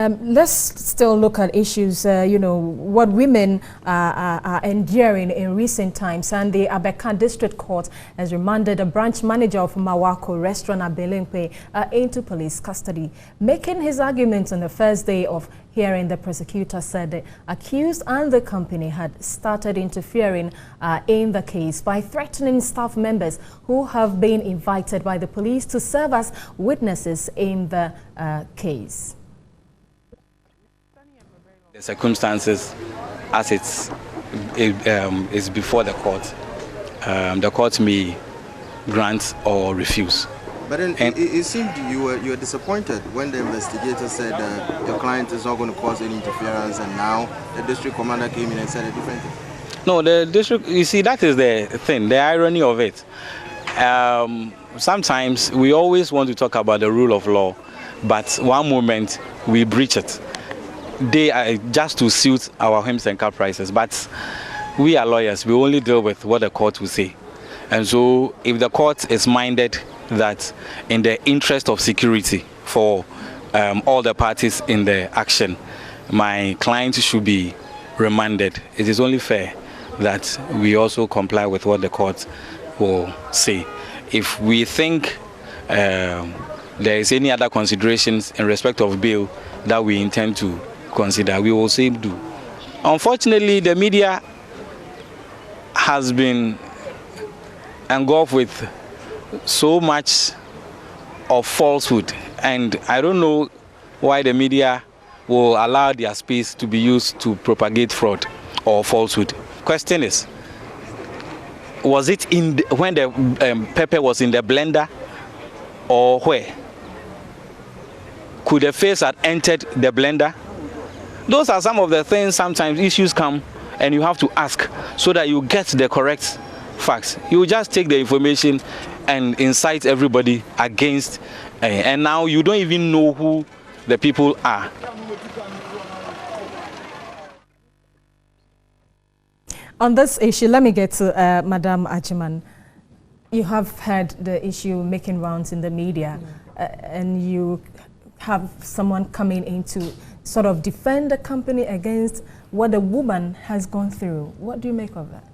Let's still look at issues, what women are enduring in recent times. And the Abelemkpe District Court has remanded a branch manager of Marwako restaurant Abelemkpe into police custody. Making his arguments on the first day of hearing, the prosecutor said the accused and the company had started interfering in the case by threatening staff members who have been invited by the police to serve as witnesses in the case. The circumstances as is before the court may grant or refuse. But then it seemed you were disappointed when the investigator said your client is not going to cause any interference, and now the district commander came in and said a different thing. No, the district, you see, that is the thing, the irony of it. Sometimes we always want to talk about the rule of law, but one moment we breach it. They are just to suit our whims and caprices, but we are lawyers. We only deal with what the court will say. And so if the court is minded that in the interest of security for all the parties in the action, my client should be remanded, it is only fair that we also comply with what the court will say. If we think there is any other considerations in respect of bail that we intend to consider, we will say do. Unfortunately, the media has been engulfed with so much of falsehood, and I don't know why the media will allow their space to be used to propagate fraud or falsehood. Question is, was it in when the pepper was in the blender, or where? Could the face have entered the blender? Those are some of the things. Sometimes issues come and you have to ask so that you get the correct facts. You just take the information and incite everybody against, and now you don't even know who the people are. On this issue, let me get to Madam Ajiman. You have had the issue making rounds in the media, and you have someone coming in to sort of defend the company against what the woman has gone through. What do you make of that?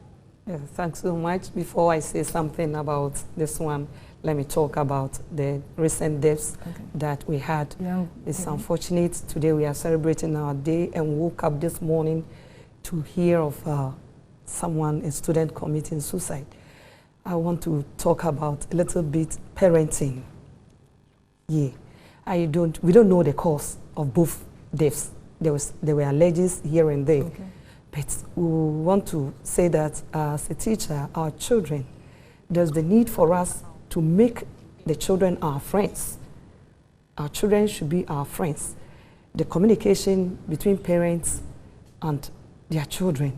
Yeah, thanks so much. Before I say something about this one, let me talk about the recent deaths that we had. It's unfortunate. Today we are celebrating our day and woke up this morning to hear of someone, a student, committing suicide. I want to talk about a little bit parenting. Yeah, we don't know the cause of both deaths. There were allegations here and there. But we want to say that as a teacher, our children, there's the need for us to make the children our friends. Our children should be our friends. The communication between parents and their children,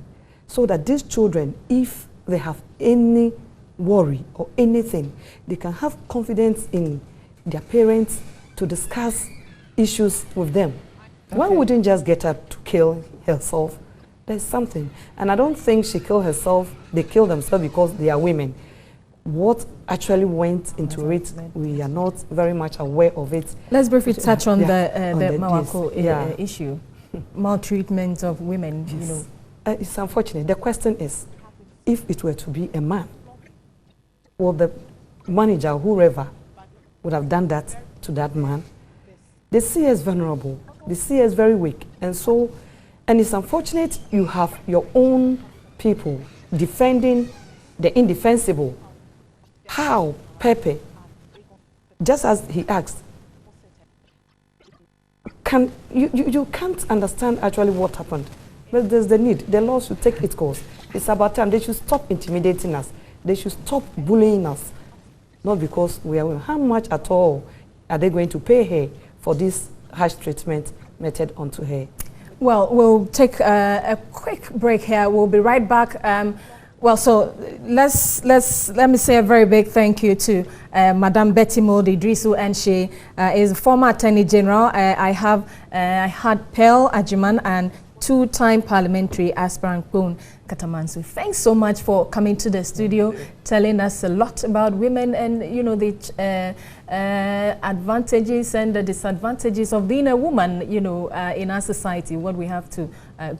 so that these children, if they have any worry or anything, they can have confidence in their parents to discuss issues with them. One wouldn't just get her to kill herself. There's something. And I don't think she killed herself. They killed themselves because they are women. What actually went into it, we are not very much aware of it. Let's briefly touch on the Marwako issue. Maltreatment of women, yes. It's unfortunate. The question is, if it were to be a man, or the manager, whoever, would have done that to that man, they see us vulnerable. They see us very weak. And so, and it's unfortunate you have your own people defending the indefensible. How, Pepe, just as he asked, you can't understand actually what happened. But there's the need. The law should take its course. It's about time. They should stop intimidating us. They should stop bullying us. Not because we are women. How much at all are they going to pay her for this harsh treatment meted onto her? Well, we'll take a quick break here. We'll be right back. So let me say a very big thank you to Madam Betty Molde Idrisu, and she is former Attorney General. I had Pearl Ajiman and two-time parliamentary aspirant Kpone Katamanso. Thanks so much for coming to the studio, telling us a lot about women and, you know, the advantages and the disadvantages of being a woman, you know, in our society, what we have to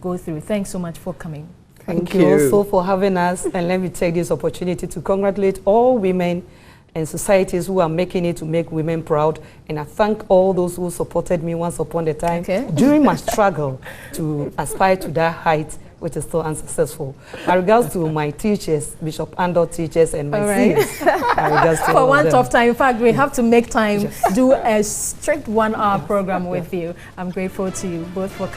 go through. Thanks so much for coming. Thank you also for having us, and let me take this opportunity to congratulate all women and societies who are making it to make women proud, and I thank all those who supported me once upon a time during my struggle to aspire to that height, which is still unsuccessful. My regards to my teachers, Bishop Andor teachers, and my seniors. My regards to for want of time, in fact, we have to make time, do a strict 1-hour program with you. I'm grateful to you both for coming.